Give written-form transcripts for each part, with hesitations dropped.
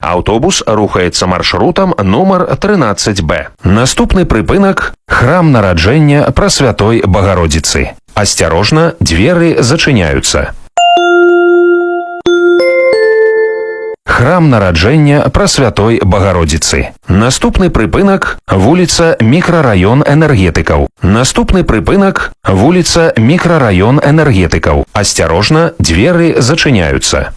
Аўтобус рухаецца маршрутам нумар 13Б. Наступны прыпынак – храм нараджэння Прасвятой Багародзіцы. Асцярожна, дзверы зачыняюцца. Храм нараджэння Прасвятой Багародзіцы. Наступны прыпынак – вуліца мікрараён энергетыкаў. Наступны прыпынак – вуліца мікрараён энергетыкаў. Асцярожна, дзверы зачыняюцца.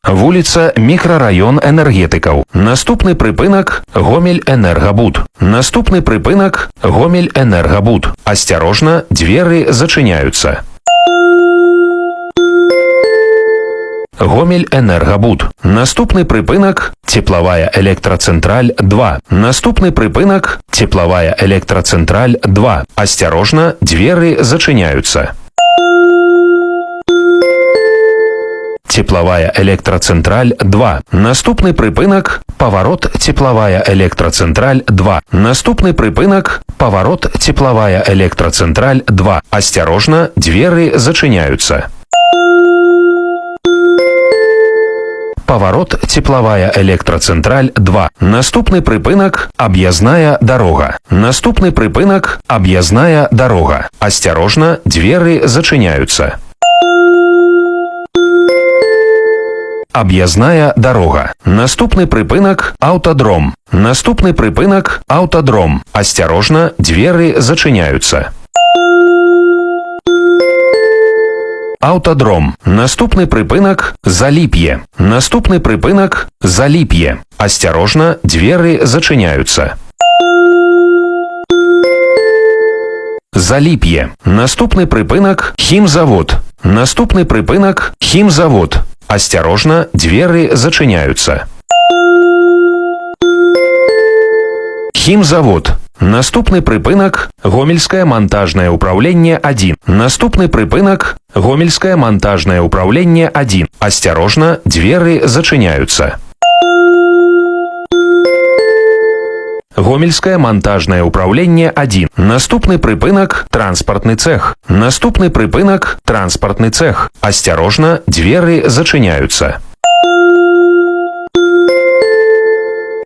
Вуліца мікрараён энергетыкаў. Наступны прыпынак – Гомель Энергабуд. Наступны прыпынак – Гомель Энергабуд. Асцярожна, дзверы зачыняюцца. Гомель Энергабуд. Наступны прыпынак – Тепловая электрацэнтраль 2. Наступны прыпынак – Тепловая электрацэнтраль 2. Асцярожна, дзверы зачыняюцца. Тепловая электрацэнтраль 2. Наступны прыпынак – паварот Тепловая электрацэнтраль 2. Наступны прыпынак – паварот Тепловая электрацэнтраль 2. Асцярожна, дзверы зачыняюцца. Паварот Тепловая электрацэнтраль 2. Наступны прыпынак – аб'язная дарога. Наступны прыпынак – аб'язная дарога. Асцярожна, дзверы зачыняюцца. Аб'язная дарога. Наступны прыпынак – аўтадром. Наступны прыпынак – аўтадром. Асцярожна, дзверы зачыняюцца. Аўтадром. Наступны прыпынак – Заліп'е. Наступны прыпынак – Заліп'е. Асцярожна, дзверы зачыняюцца. Заліп'е. Наступны прыпынак – Хімзавод. Наступны прыпынак – Хімзавод. Асцярожна, дзверы зачыняюцца. Хімзавод. Наступны прыпынак – Гомельскае монтажное управленне 1. Наступны прыпынак – Гомельское монтажное управленне 1. Асцярожна, дзверы зачыняюцца. Гомельское монтажное управленне 1. Наступны прыпынак – транспартны цех. Наступны прыпынак – транспартны цех. Асцярожна, дзверы зачыняюцца.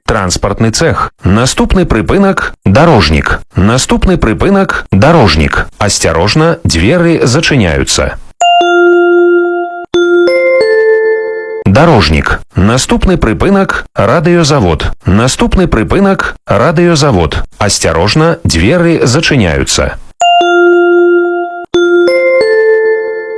Транспартны цех. Наступны прыпынак – дарожнік. Наступны прыпынак – дарожнік. Асцярожна, дзверы зачыняюцца. Дарожнік. Наступны прыпынак – радыёзавод. Наступны прыпынак – радыёзавод. Асцярожна, дзверы зачыняюцца.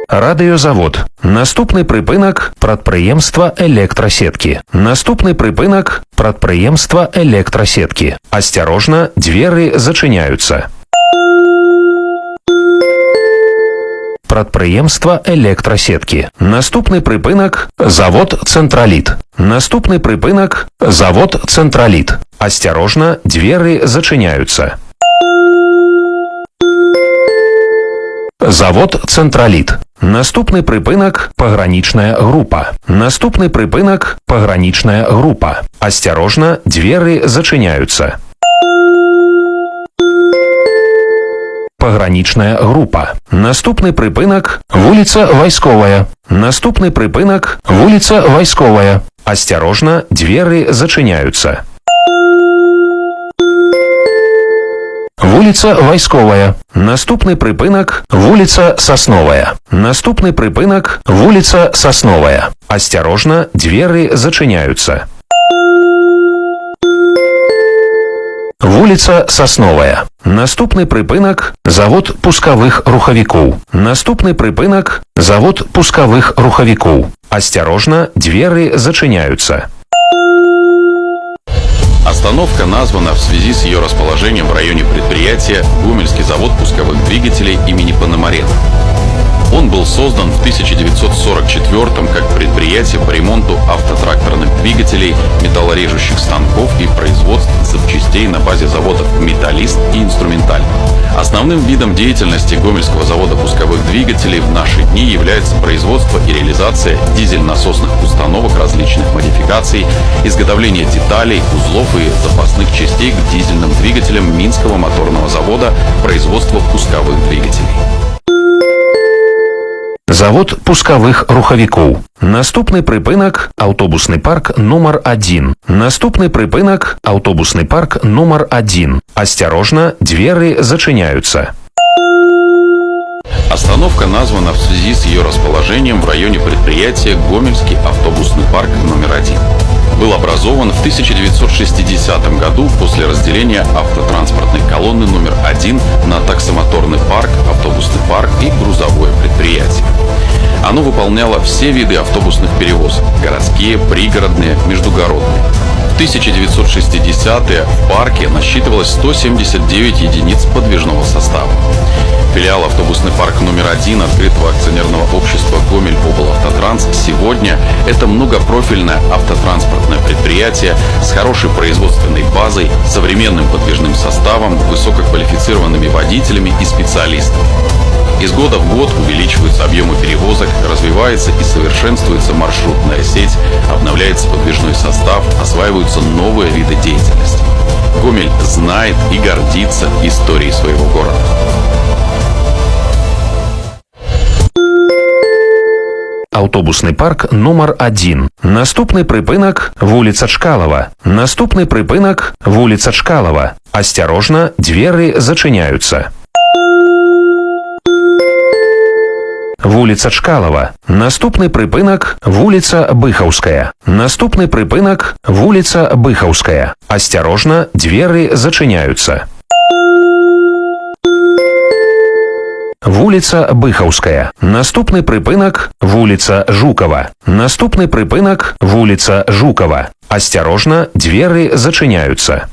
Радыёзавод. Наступны прыпынак – прадпрыемства электрасеткі. Наступны прыпынак – прадпрыемства электрасеткі. Асцярожна, дзверы зачыняюцца. Прадпрыемства электрасеткі. Наступны прыпынак – завод «Цэнтраліт». Наступны прыпынак – завод «Цэнтраліт». Асцярожна, дзверы зачыняюцца. Завод «Цэнтраліт». Наступны прыпынак – пагранічная група. Наступны прыпынак – пагранічная група. Асцярожна, дзверы зачыняюцца. Пагранічная група. Наступны прыпынак – вуліца Вайсковая. Наступны прыпынак – вуліца Вайсковая. Асцярожна, дзверы зачыняюцца. Вуліца Вайсковая. Наступны прыпынак – вуліца Сасновая. Наступны прыпынак – вуліца Сасновая. Асцярожна, дзверы зачыняюцца. Вуліца Сасновая. Наступны прыпынак – завод пускавых рухавікоў. Наступны прыпынак – завод пускавых рухавікоў. Асцярожна, дзверы зачыняюцца. Остановка названа в связи с ее расположением в районе предприятия Гомельский завод пусковых двигателей имени Пономаренко. Он был создан в 1944-м как предприятие по ремонту автотракторных двигателей, металлорежущих станков и производств запчастей на базе заводов «Металлист» и «Инструменталь». Основным видом деятельности Гомельского завода пусковых двигателей в наши дни является производство и реализация дизель-насосных установок различных модификаций, изготовление деталей, узлов и запасных частей к дизельным двигателям Минского моторного завода, производство пусковых двигателей. Завод пускавых рухавікоў. Наступны прыпынак аўтобусны парк нумар 1. Наступны прыпынак аўтобусны парк нумар 1. Осторожно, двери зачиняются. Остановка названа в связи с ее расположением в районе предприятия Гомельский автобусный парк номер 1. Был образован в 1960 году после разделения автотранспортной колонны номер 1 на таксомоторный парк, автобусный парк и грузовое предприятие. Оно выполняло все виды автобусных перевозок – городские, пригородные, междугородные. В 1960-е в парке насчитывалось 179 единиц подвижного состава. Филиал автобусный парк номер 1 открытого акционерного общества «Гомель-Облавтотранс» сегодня – это многопрофильное автотранспортное предприятие с хорошей производственной базой, современным подвижным составом, высококвалифицированными водителями и специалистами. Из года в год увеличиваются объемы перевозок, развивается и совершенствуется маршрутная сеть, обновляется подвижной состав, осваиваются новые виды деятельности. Гомель знает и гордится историей своего города. Автобусный парк номер 1. Наступны прыпынак вуліца Чкалова. Наступны прыпынак вуліца Чкалова. Осторожно, двери зачиняются. Вуліца Чкалова. Наступны прыпынак вуліца Быхаўская. Наступны прыпынак вуліца Быхаўская. Осторожно, двери зачиняются. Вуліца Быхаўская. Наступны прыпынак вуліца Жукова. Наступны прыпынак вуліца Жукова. Осторожно, двери зачиняются.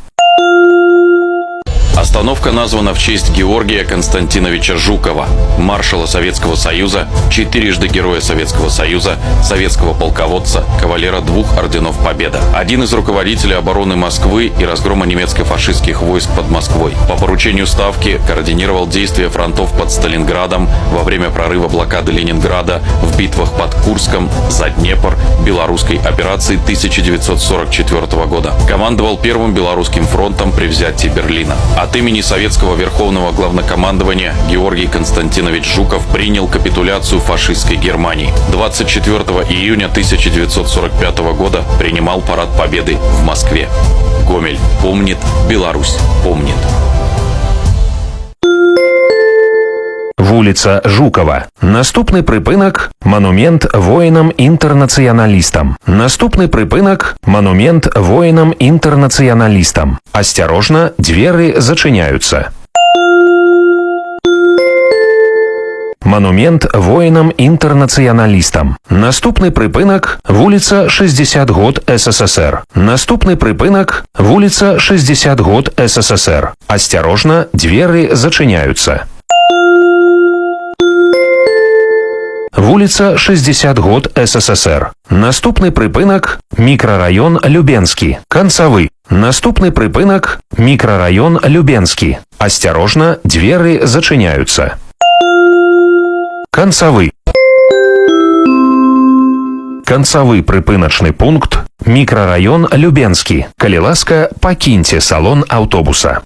Остановка названа в честь Георгия Константиновича Жукова, маршала Советского Союза, четырежды Героя Советского Союза, советского полководца, кавалера 2 орденов Победы. Один из руководителей обороны Москвы и разгрома немецко-фашистских войск под Москвой. По поручению Ставки координировал действия фронтов под Сталинградом во время прорыва блокады Ленинграда, в битвах под Курском, за Днепр, белорусской операции 1944 года. Командовал Первым Белорусским фронтом при взятии Берлина. От имени советского верховного главнокомандования Георгий Константинович Жуков принял капитуляцию фашистской Германии. 24 июня 1945 года принимал парад Победы в Москве. Гомель помнит, Беларусь помнит. Вуліца Жукова. Наступны прыпынак монумент воинам-интернационалистам. Наступны прыпынак монумент воинам-интернационалистам. Осторожно, двери зачиняются. Монумент воинам-интернационалистам. Наступны прыпынак вуліца 60 год СССР. Наступны прыпынак вуліца 60 год СССР. Осторожно, двери зачиняются. Вуліца 60 год СССР. Наступны прыпынак мікрараён Любенскі. Канцавы. Наступны прыпынак мікрараён Любенскі. Осторожно, двери зачиняются. Канцавы. Канцавы прыпыначны пункт мікрараён Любенскі. Калі ласка, пакіньце салон аўтобуса.